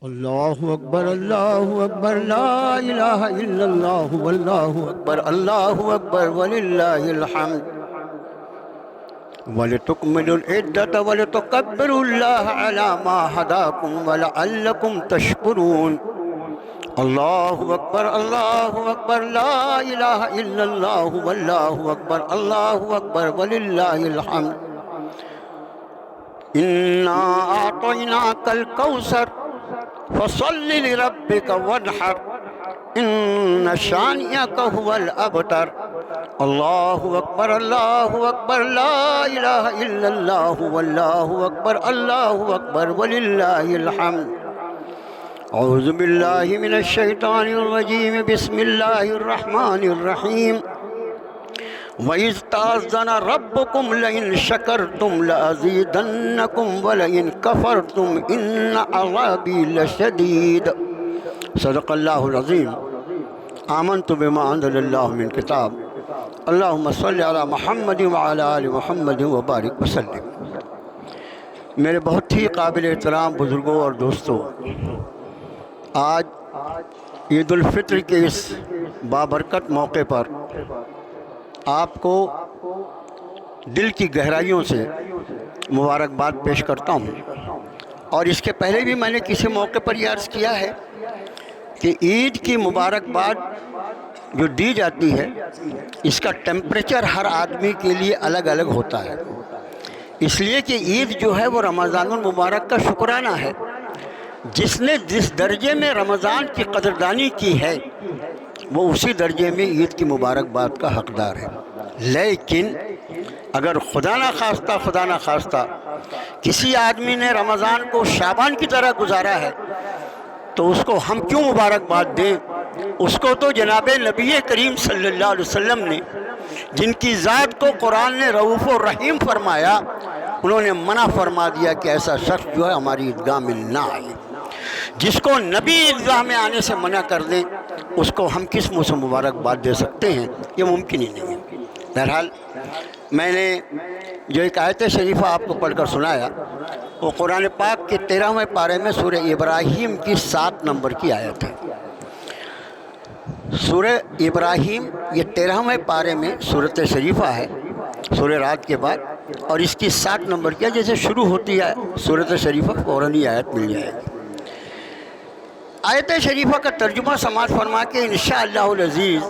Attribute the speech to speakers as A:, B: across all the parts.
A: اللہ اکبر لا الہ الا اللہ واللہ اکبر اللہ اکبر وللہ الحمد وَلِتُكْمِلُوا الْعِدَّةَ وَلِتُكَبِّرُوا اللَّهَ عَلَى مَا هَدَاكُمْ وَلَعَلَّكُمْ تَشْكُرُونَ اللہ اکبر لا الہ الا اللہ واللہ اکبر وللہ الحمد اِنَّا أَعْطَيْنَاكَ الْكَوْثَرَ فَصَلِّ لِرَبِّكَ وَانْحَرْ إِنَّ شَانِئَكَ هُوَ الْأَبْتَرُ اللہ اکبر لا الہ الا اللہ واللہ اکبر وللہ الحمد اعوذ باللہ من الشیطان الرجیم بسم اللہ الرحمن الرحیم وَإِذْ تَأَذَّنَ رَبُّكُمْ لَئِن شَكَرْتُمْ لَأَزِيدَنَّكُمْ وَلَئِن كَفَرْتُمْ إِنَّ عَذَابِي لَشَدِيدٌ صدق اللہ العظیم آمنت بما انزل اللہ من کتاب اللہم صلی علی محمد وعلی آل محمد وبارک وسلم۔ میرے بہت ہی قابل احترام بزرگوں اور دوستوں، آج عید الفطر کے اس بابرکت موقع پر آپ کو دل کی گہرائیوں سے مبارکباد پیش کرتا ہوں، اور اس کے پہلے بھی میں نے کسی موقع پر یہ عرض کیا ہے کہ عید کی مبارکباد جو دی جاتی ہے اس کا ٹیمپریچر ہر آدمی کے لیے الگ الگ ہوتا ہے، اس لیے کہ عید جو ہے وہ رمضان المبارک کا شکرانہ ہے۔ جس نے جس درجے میں رمضان کی قدردانی کی ہے وہ اسی درجے میں عید کی مبارکباد کا حقدار ہے۔ لیکن اگر خدا نہ خواستہ کسی آدمی نے رمضان کو شعبان کی طرح گزارا ہے تو اس کو ہم کیوں مبارکباد دیں؟ اس کو تو جناب نبی کریم صلی اللہ علیہ وسلم نے، جن کی ذات کو قرآن نے رؤوف و رحیم فرمایا، انہوں نے منع فرما دیا کہ ایسا شخص جو ہے ہماری عیدگاہ میں نہ آئے۔ جس کو نبی عیدگاہ میں آنے سے منع کر دیں اس کو ہم کس منہ سے مبارکباد دے سکتے ہیں؟ یہ ممکن ہی نہیں ہے۔ بہرحال میں نے جو ایک آیت شریفہ آپ کو پڑھ کر سنایا وہ قرآن پاک کے 13ویں پارے میں سورہ ابراہیم کی 7 نمبر کی آیت ہے۔ سورہ ابراہیم یہ 13ویں پارے میں سورۃ شریفہ ہے، سورہ رات کے بعد، اور اس کی 7 نمبر کی ہے۔ جیسے شروع ہوتی ہے سورۃ شریفہ فوراً ہی آیت مل جائے گی۔ آیت شریفہ کا ترجمہ سماعت فرما کے انشاءاللہ العزیز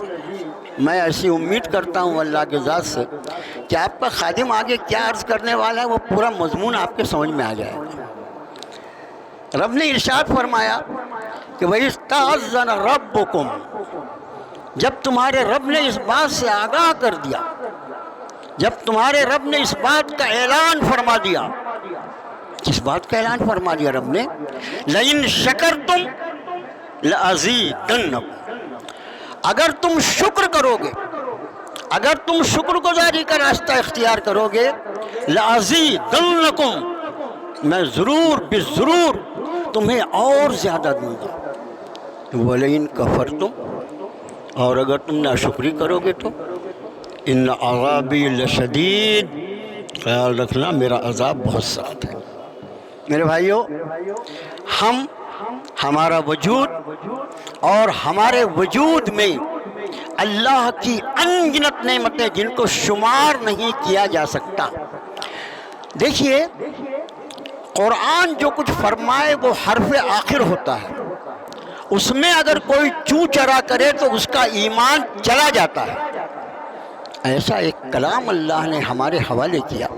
A: میں ایسی امید کرتا ہوں اللہ کے ذات سے کہ آپ کا خادم آگے کیا عرض کرنے والا ہے وہ پورا مضمون آپ کے سمجھ میں آ جائے گا۔ رب نے ارشاد فرمایا کہ وَإِذْ تَأَذَّنَ رَبُّكُمْ، جب تمہارے رب نے اس بات سے آگاہ کر دیا، جب تمہارے رب نے اس بات کا اعلان فرما دیا۔ کس بات کا اعلان فرما دیا رب نے؟ لَئِن شَكَرْتُمْ لَأَزِيدَنَّكُمْ، اگر تم شکر کرو گے، اگر تم شکر گزاری کا راستہ اختیار کرو گے، لَأَزِيدَنَّكُمْ، میں ضرور بضرور تمہیں اور زیادہ دوں گا۔ وَلَئِن كَفَرْتُمْ، اور اگر تم ناشکری کرو گے تو إِنَّ عَذَابِي لَشَدِيدٌ، خیال رکھنا میرا عذاب بہت سخت ہے۔ میرے بھائیو، ہمارا وجود اور ہمارے وجود میں اللہ کی انگنت نعمتیں جن کو شمار نہیں کیا جا سکتا۔ دیکھیے، قرآن جو کچھ فرمائے وہ حرف آخر ہوتا ہے، اس میں اگر کوئی چوں چرا کرے تو اس کا ایمان چلا جاتا ہے۔ ایسا ایک کلام اللہ نے ہمارے حوالے کیا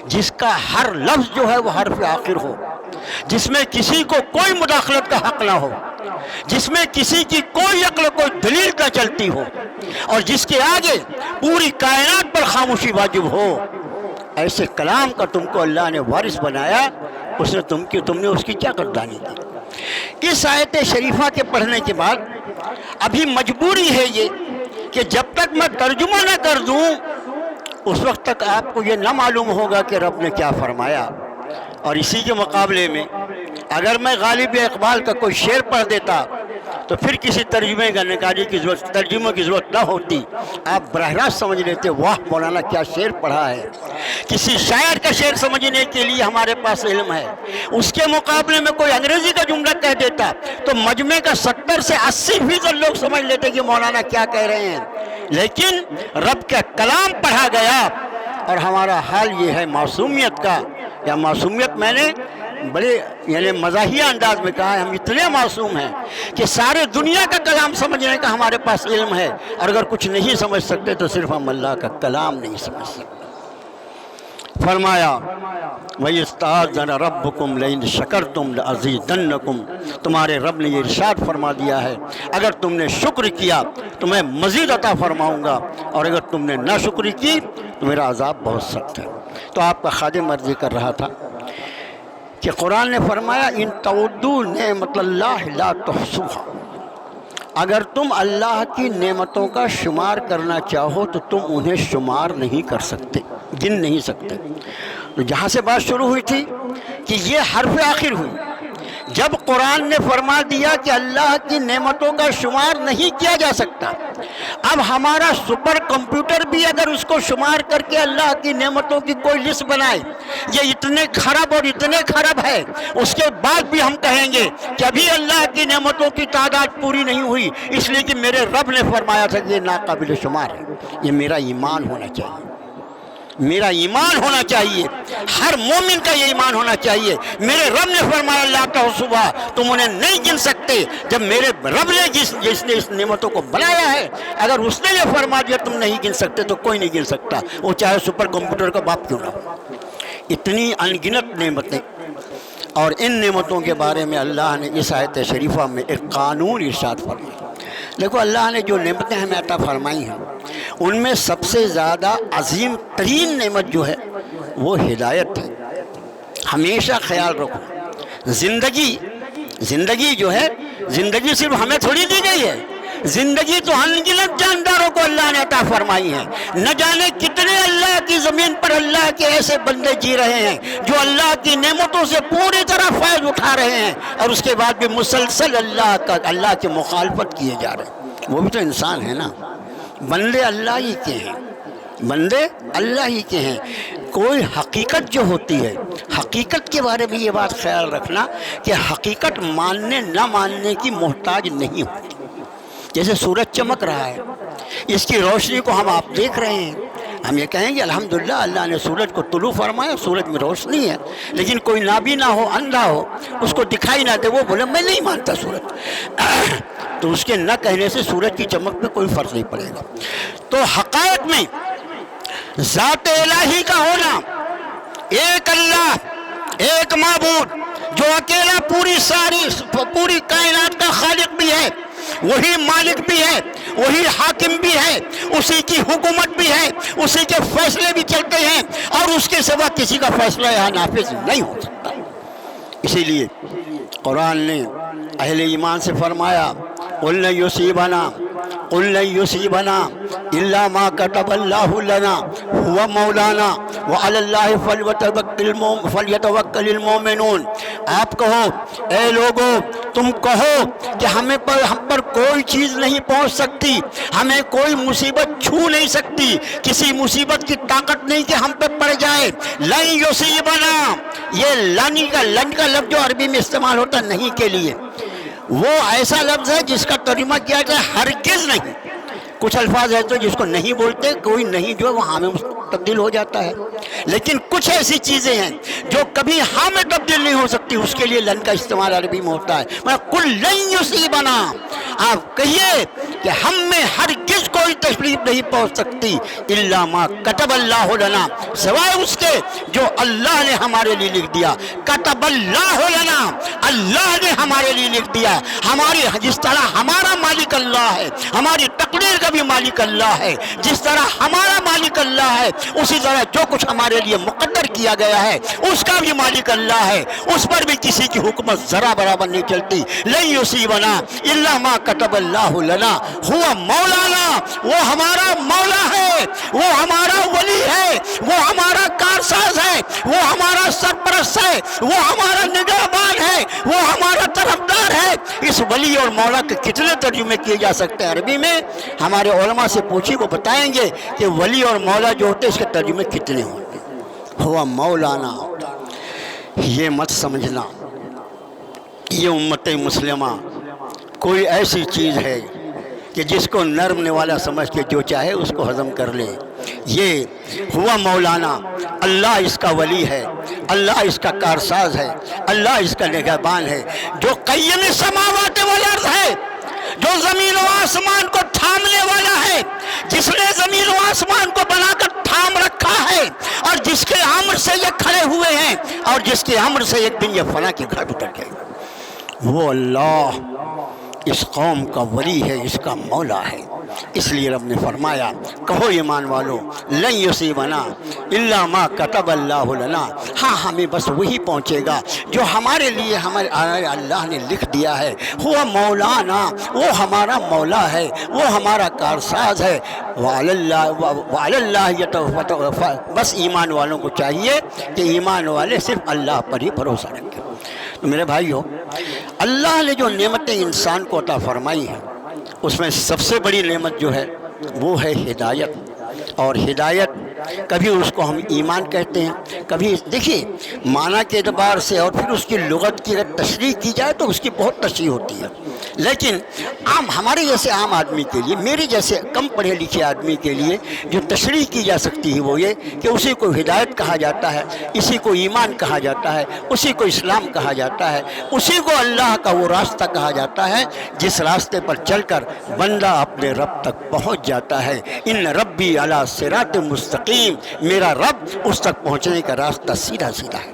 A: جس کا ہر لفظ جو ہے وہ حرف آخر ہو، جس میں کسی کو کوئی مداخلت کا حق نہ ہو، جس میں کسی کی کوئی عقل کوئی دلیل نہ چلتی ہو، اور جس کے آگے پوری کائنات پر خاموشی واجب ہو۔ ایسے کلام کا تم کو اللہ نے وارث بنایا، تم نے اس کی کیا قدردانی کی؟ اس آیت شریفہ کے پڑھنے کے بعد ابھی مجبوری ہے یہ کہ جب تک میں ترجمہ نہ کر دوں اس وقت تک آپ کو یہ نہ معلوم ہوگا کہ رب نے کیا فرمایا۔ اور اسی کے مقابلے میں اگر میں غالب اقبال کا کوئی شعر پڑھ دیتا تو پھر کسی ترجمے کی ضرورت نہ ہوتی، آپ براہ راست سمجھ لیتے واہ مولانا کیا شعر پڑھا ہے۔ کسی شاعر کا شعر سمجھنے کے لیے ہمارے پاس علم ہے، اس کے مقابلے میں کوئی انگریزی کا جملہ کہہ دیتا تو مجمع کا 70 سے 80% لوگ سمجھ لیتے کہ مولانا کیا کہہ رہے ہیں، لیکن رب کا کلام پڑھا گیا اور ہمارا حال یہ ہے معصومیت کا، یا معصومیت میں نے بڑے یعنی مزاحیہ انداز میں کہا ہے، ہم اتنے معصوم ہیں کہ سارے دنیا کا کلام سمجھنے کا ہمارے پاس علم ہے، اور اگر کچھ نہیں سمجھ سکتے تو صرف ہم اللہ کا کلام نہیں سمجھ سکتے۔ فرمایا وَيَسْتَأْذَنَ رَبُّكُمْ لَئِنْ شَكَرْتُمْ لَأَزِيدَنَّكُمْ، تمہارے رب نے یہ ارشاد فرما دیا ہے اگر تم نے شکر کیا تو میں مزید عطا فرماؤں گا، اور اگر تم نے نہ شکر کی تو میرا عذاب بہت سخت ہے۔ تو آپ کا خادم عرض کر رہا تھا کہ قرآن نے فرمایا ان تعدوا نعمت اللہ لا تحصوها، اگر تم اللہ کی نعمتوں کا شمار کرنا چاہو تو تم انہیں شمار نہیں کر سکتے، گن نہیں سکتے۔ تو جہاں سے بات شروع ہوئی تھی کہ یہ حرف آخر ہوئی، جب قرآن نے فرما دیا کہ اللہ کی نعمتوں کا شمار نہیں کیا جا سکتا، اب ہمارا سپر کمپیوٹر بھی اگر اس کو شمار کر کے اللہ کی نعمتوں کی کوئی لسٹ بنائے، یہ اتنے خراب اور اتنے خراب ہے، اس کے بعد بھی ہم کہیں گے کہ ابھی اللہ کی نعمتوں کی تعداد پوری نہیں ہوئی، اس لیے کہ میرے رب نے فرمایا تھا کہ یہ ناقابل شمار ہے۔ یہ میرا ایمان ہونا چاہیے، میرا ایمان ہونا چاہیے، ہر مومن کا یہ ایمان ہونا چاہیے۔ میرے رب نے فرمایا لا تحصوها، تم انہیں نہیں گن سکتے۔ جب میرے رب نے جس نے اس نعمتوں کو بنایا ہے، اگر اس نے یہ فرما دیا تم نہیں گن سکتے تو کوئی نہیں گن سکتا، وہ چاہے سپر کمپیوٹر کا باپ کیوں نہ ہو۔ اتنی انگنت نعمتیں، اور ان نعمتوں کے بارے میں اللہ نے اس آیت شریفہ میں ایک قانون ارشاد فرمایا۔ دیکھو اللہ نے جو نعمتیں ہمیں عطا فرمائی ہیں ان میں سب سے زیادہ عظیم ترین نعمت جو ہے وہ ہدایت ہے۔ ہمیشہ خیال رکھو، زندگی جو ہے، زندگی صرف ہمیں تھوڑی دی گئی ہے، زندگی تو انگنت جانداروں کو اللہ نے عطا فرمائی ہے۔ نہ جانے کتنے اللہ کی زمین پر اللہ کے ایسے بندے جی رہے ہیں جو اللہ کی نعمتوں سے پوری طرح فائدہ اٹھا رہے ہیں، اور اس کے بعد بھی مسلسل اللہ کی مخالفت کیے جا رہے ہیں۔ وہ بھی تو انسان ہے نا، بندے اللہ ہی کے ہیں، بندے اللہ ہی کے ہیں۔ کوئی حقیقت جو ہوتی ہے، حقیقت کے بارے میں یہ بات خیال رکھنا کہ حقیقت ماننے نہ ماننے کی محتاج نہیں ہوتی۔ جیسے سورج چمک رہا ہے، اس کی روشنی کو ہم آپ دیکھ رہے ہیں، ہم یہ کہیں گے الحمدللہ اللہ نے سورج کو طلوع فرمایا، سورج میں روشنی ہے، لیکن کوئی نابینا ہو، اندھا ہو، اس کو دکھائی نہ دے، وہ بولے میں نہیں مانتا سورج، تو اس کے نہ کہنے سے سورج کی چمک میں کوئی فرق نہیں پڑے گا۔ تو حقائق میں ذات الہی کا ہونا، ایک اللہ، ایک معبود جو اکیلا پوری کائنات کا خالق بھی ہے، وہی مالک بھی ہے، وہی حاکم بھی ہے، اسی کی حکومت بھی ہے، اسی کے فیصلے بھی چلتے ہیں، اور اس کے سوا کسی کا فیصلہ یہاں نافذ نہیں ہو سکتا۔ اسی لیے قرآن نے اہل ایمان سے فرمایا قُلْ لَن يُصِيبَنَا إِلَّا مَا كَتَبَ اللَّهُ لَنَا هُوَ مَوْلَانَا وَعَلَى اللَّهِ فَلْيَتَوَكَّلِ الْمُؤْمِنُونَ۔ آپ کہو اے لوگوں، تم کہو کہ ہم پر کوئی چیز نہیں پہنچ سکتی، ہمیں کوئی مصیبت چھو نہیں سکتی، کسی مصیبت کی طاقت نہیں کہ ہم پہ پڑ جائے۔ لَن يُصِيبَنَا، یہ لن کا لفظ جو عربی میں استعمال ہوتا نہیں کے لیے، وہ ایسا لفظ ہے جس کا ترجمہ کیا جائے ہرگز نہیں۔ کچھ الفاظ ہے تو جس کو نہیں بولتے، کوئی نہیں جو ہے وہ ہاں میں تبدیل ہو جاتا ہے، لیکن کچھ ایسی چیزیں ہیں جو کبھی ہاں میں تبدیل نہیں ہو سکتی، اس کے لیے لن کا استعمال عربی میں ہوتا ہے۔ قُلْ لَن يُصِيبَنَا، آپ کہیے کہ ہم میں ہرگز کوئی تکلیف نہیں پہنچ سکتی، اِلَّا مَا كَتَبَ اللَّهُ لَنَا، سوائے اس کے جو اللہ نے ہمارے لیے لکھ دیا۔ كَتَبَ اللَّهُ لَنَا، اللہ نے ہمارے لیے لکھ دیا۔ ہماری جس طرح ہمارا مالک اللہ ہے، ہماری تقدیر کا بھی مالک اللہ ہے، جس طرح ہمارا مالک اللہ ہے اسی طرح جو کچھ ہمارے لیے مقدر کیا گیا ہے اس کا بھی مالک اللہ ہے، اس پر بھی کسی کی حکومت ذرا برابر نہیں چلتی۔ لن یصیبنا الا ما کتب اللہ لنا هو مولانا، وہ ہمارا مولا ہے، وہ ہمارا ولی ہے، وہ ہمارا کارساز ہے، وہ ہمارا سرپرست ہے، وہ ہمارا نگہبان ہے، وہ ہمارا طرفدار ہے۔ اس ولی اور مولا کے کتنے ترجمے کیے جا سکتے ہیں عربی میں؟ ہمارے علماء سے پوچھی، وہ بتائیں گے کہ ولی اور مولا جو ہوتے ہیں اس کے ترجمے کتنے ہوتے ہیں۔ ہوا مولانا، یہ مت سمجھنا یہ امت مسلمہ کوئی ایسی چیز ہے کہ جس کو نرم نوالا سمجھ کے جو چاہے اس کو ہضم کر لے۔ یہ ہوا مولانا، اللہ اس کا ولی ہے، اللہ اس کا کارساز ہے، اللہ اس کا نگہبان ہے، جو قیم السماوات والارض ہے، جو زمین و آسمان کو تھامنے والا ہے، جس نے زمین و آسمان کو بنا کر تھام رکھا ہے، اور جس کے امر سے یہ کھڑے ہوئے ہیں، اور جس کے امر سے ایک دن یہ فنا کی گھاٹ اتر گئے، وہ اللہ اس قوم کا ولی ہے، اس کا مولا ہے۔ اس لیے رب نے فرمایا کہو ایمان والو لن یصیبنا الا ما کتب اللہ لنا، ہاں ہمیں بس وہی پہنچے گا جو ہمارے لیے ہمارے اللہ نے لکھ دیا ہے۔ ہوا مولانا، وہ ہمارا مولا ہے، وہ ہمارا کارساز ہے۔ وعلی اللہ یتوکل، بس ایمان والوں کو چاہیے کہ ایمان والے صرف اللہ پر ہی بھروسہ رکھیں۔ تو میرے بھائیو، اللہ نے جو نعمتیں انسان کو عطا فرمائی ہیں اس میں سب سے بڑی نعمت جو ہے وہ ہے ہدایت۔ اور ہدایت کبھی اس کو ہم ایمان کہتے ہیں، کبھی دیکھیے معنی کے اعتبار سے اور پھر اس کی لغت کی اگر تشریح کی جائے تو اس کی بہت تشریح ہوتی ہے، لیکن عام ہمارے جیسے عام آدمی کے لیے، میرے جیسے کم پڑھے لکھے آدمی کے لیے جو تشریح کی جا سکتی ہے وہ یہ کہ اسی کو ہدایت کہا جاتا ہے، اسی کو ایمان کہا جاتا ہے، اسی کو اسلام کہا جاتا ہے، اسی کو اللہ کا وہ راستہ کہا جاتا ہے جس راستے پر چل کر بندہ اپنے رب تک پہنچ جاتا ہے۔ ان ربی علی صراط مستقیم، میرا رب اس تک پہنچنے کا راستہ سیدھا سیدھا ہے۔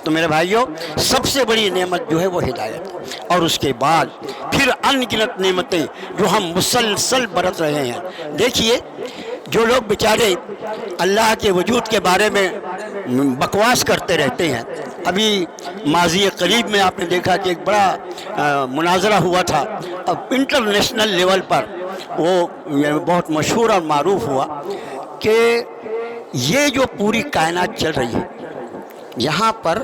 A: تو میرے بھائیوں، سب سے بڑی نعمت جو ہے وہ ہدایت، اور اس کے بعد پھر ان گنت نعمتیں جو ہم مسلسل برت رہے ہیں۔ دیکھیے جو لوگ بیچارے اللہ کے وجود کے بارے میں بکواس کرتے رہتے ہیں، ابھی ماضی قریب میں آپ نے دیکھا کہ ایک بڑا مناظرہ ہوا تھا، اب انٹرنیشنل لیول پر وہ بہت مشہور اور معروف ہوا کہ یہ جو پوری کائنات چل رہی ہے یہاں پر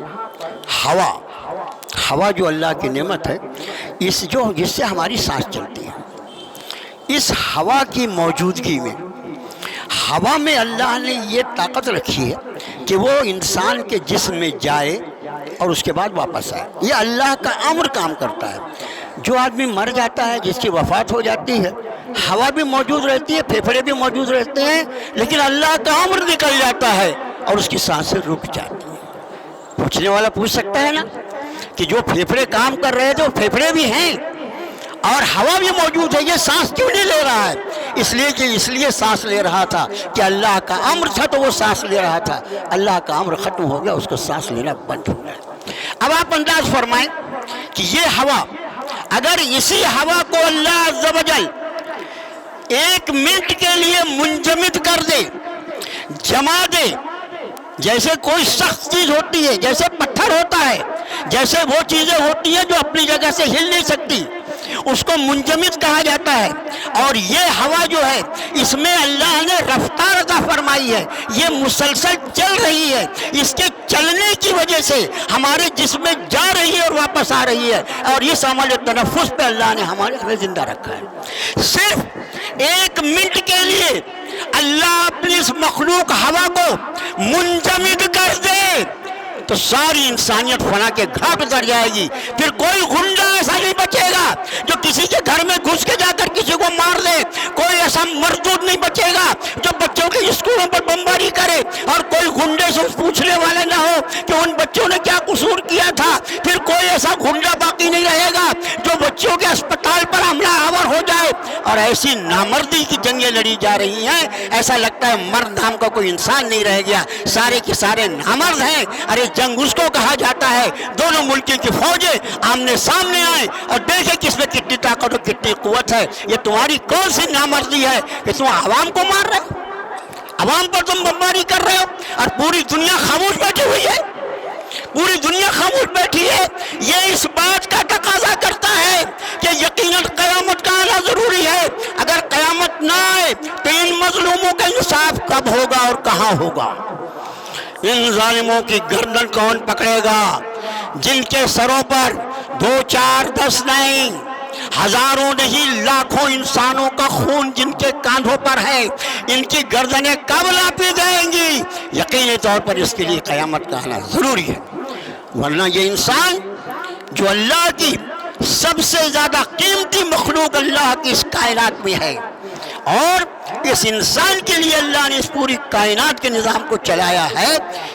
A: ہوا جو اللہ کی نعمت ہے، جس سے ہماری سانس چلتی ہے، اس ہوا کی موجودگی میں، ہوا میں اللہ نے یہ طاقت رکھی ہے کہ وہ انسان کے جسم میں جائے اور اس کے بعد واپس آئے۔ یہ اللہ کا امر کام کرتا ہے۔ جو آدمی مر جاتا ہے، جس کی وفات ہو جاتی ہے، ہوا بھی موجود رہتی ہے، پھیپھڑے بھی موجود رہتے ہیں، لیکن اللہ کا امر نکل جاتا ہے اور اس کی سانسیں رک جاتی ہیں۔ پوچھنے والا پوچھ سکتا ہے نا کہ جو پھیپھڑے کام کر رہے تھے وہ پھیپھڑے بھی ہیں اور ہوا بھی موجود ہے، یہ سانس کیوں نہیں لے رہا ہے؟ اس لیے سانس لے رہا تھا کہ اللہ کا امر تھا تو وہ سانس لے رہا تھا، اللہ کا امر ختم ہو گیا، اس کو سانس لینا بند ہو گیا۔ اب آپ انداز فرمائیں کہ یہ ہوا، اگر اسی ہوا کو اللہ عز و جل ایک منٹ کے لیے منجمد کر دے، جما دے، جیسے کوئی سخت چیز ہوتی ہے، جیسے پتھر ہوتا ہے، جیسے وہ چیزیں ہوتی ہیں جو اپنی جگہ سے ہل نہیں سکتی، اس کو منجمد کہا جاتا ہے۔ اور یہ ہوا جو ہے اس میں اللہ نے رفتار عطا فرمائی ہے، یہ مسلسل چل رہی ہے، اس کے چلنے کی وجہ سے ہمارے جسم میں جا رہی ہے اور واپس آ رہی ہے، اور اس عمل تنفس پہ اللہ نے ہمیں زندہ رکھا ہے۔ صرف ایک منٹ کے لیے اللہ اپنی اس مخلوق ہوا کو منجمد کر دے تو ساری انسانیت فنا کے گھاٹ اتر جائے گی۔ پھر کوئی غنڈہ ایسا نہیں بچے گا جو کسی کے گھر میں گھس کے جا کر کسی کو مار دے، کوئی ایسا مردود نہیں بچے گا جو بچوں کے اسکولوں پر بمباری کرے، اور کوئی غنڈے سے پوچھنے والے نہ ہو کہ ان بچوں نے کیا قصور کیا تھا۔ پھر کوئی ایسا غنڈہ باقی نہیں رہے گا جو بچوں کے اسپتال پر حملہ آور ہو جائے۔ اور ایسی نامردی کی جنگیں لڑی جا رہی ہیں، ایسا لگتا ہے مرد نام کا کوئی انسان نہیں رہ گیا، سارے کے سارے نامرد ہیں۔ ارے جنگ اس کو کہا جاتا ہے دونوں ملکوں کی فوجیں آمنے سامنے آئیں اور دیکھیں کس میں کتنی طاقت اور کتنی قوت ہے۔ یہ تمہاری کون سی نامردی ہے کہ تم عوام کو مار رہے ہو، عوام پر تم بمباری کر رہے ہو، اور پوری دنیا خاموش بیٹھی ہوئی ہے، پوری دنیا خاموش بیٹھی ہے۔ یہ اس بات کا تقاضا کرتا ہے کہ یقیناً قیامت کا آنا ضروری ہے۔ اگر قیامت نہ آئے تو ان مظلوموں کا انصاف کب ہوگا اور کہاں ہوگا؟ ان ظالموں کی گردن کون پکڑے گا جن کے سروں پر 2 4 10 نہیں، ہزاروں نہیں لاکھوں انسانوں کا خون جن کے کاندھوں پر ہے؟ ان کی گردنیں کب ناپی جائیں گی؟ یقینی طور پر اس کے لیے قیامت کا آنا ضروری ہے، ورنہ یہ انسان جو اللہ کی سب سے زیادہ قیمتی مخلوق اللہ کی اس کائنات میں ہے، اور اس انسان کے لیے اللہ نے اس پوری کائنات کے نظام کو چلایا ہے،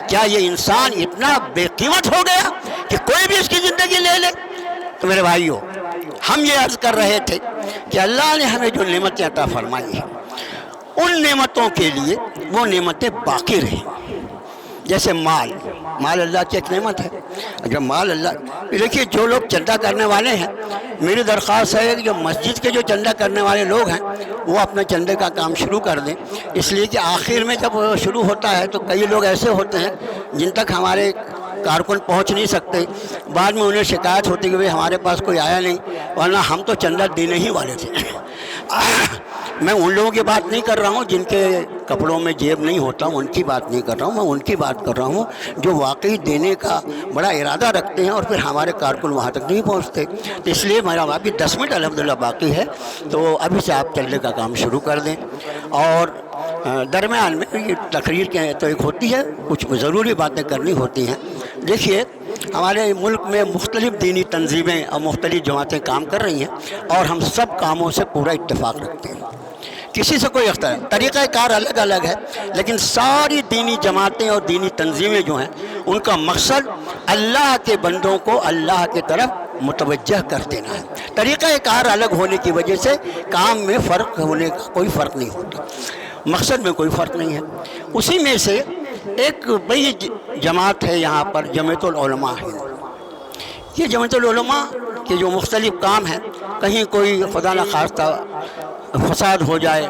A: کیا یہ انسان اتنا بے قیمت ہو گیا کہ کوئی بھی اس کی زندگی لے لے؟ تو میرے بھائیو، ہم یہ عرض کر رہے تھے کہ اللہ نے ہمیں جو نعمتیں عطا فرمائی ہیں، ان نعمتوں کے لیے وہ نعمتیں باقی رہیں، جیسے مال اللہ کی ایک نعمت ہے۔ جب مال اللہ، دیکھیے جو لوگ چندہ کرنے والے ہیں، میری درخواست ہے کہ جو مسجد کے جو چندہ کرنے والے لوگ ہیں وہ اپنا چندے کا کام شروع کر دیں، اس لیے کہ آخر میں جب شروع ہوتا ہے تو کئی لوگ ایسے ہوتے ہیں جن تک ہمارے کارکن پہنچ نہیں سکتے، بعد میں انہیں شکایت ہوتی کہ بھئی ہمارے پاس کوئی آیا نہیں، ورنہ ہم تو چندہ دینے ہی والے تھے۔ میں ان لوگوں کی بات نہیں کر رہا ہوں جن کے کپڑوں میں جیب نہیں ہوتا، ان کی بات نہیں کر رہا ہوں، میں ان کی بات کر رہا ہوں جو واقعی دینے کا بڑا ارادہ رکھتے ہیں اور پھر ہمارے کارکن وہاں تک نہیں پہنچتے۔ تو اس لیے میرا ابھی 10 منٹ الحمدللہ باقی ہے، تو ابھی سے آپ چلنے کا کام شروع کر دیں، اور درمیان میں یہ تقریر کے تو ایک ہوتی ہے، کچھ ضروری باتیں کرنی ہوتی ہیں۔ دیکھیے ہمارے ملک میں مختلف دینی تنظیمیں اور مختلف جماعتیں کام کر رہی ہیں، اور ہم سب کاموں سے پورا اتفاق رکھتے ہیں، کسی سے کوئی اختلاف، طریقہ کار الگ الگ ہے، لیکن ساری دینی جماعتیں اور دینی تنظیمیں جو ہیں ان کا مقصد اللہ کے بندوں کو اللہ کی طرف متوجہ کر دینا ہے۔ طریقہ کار الگ ہونے کی وجہ سے کام میں فرق ہونے کا کوئی فرق نہیں ہوتا، مقصد میں کوئی فرق نہیں ہے۔ اسی میں سے ایک بڑی جماعت ہے یہاں پر، جمعیت العلماء ہے۔ یہ جمعیت العلماء کے جو مختلف کام ہیں، کہیں کوئی خدا نخواستہ فساد ہو جائے،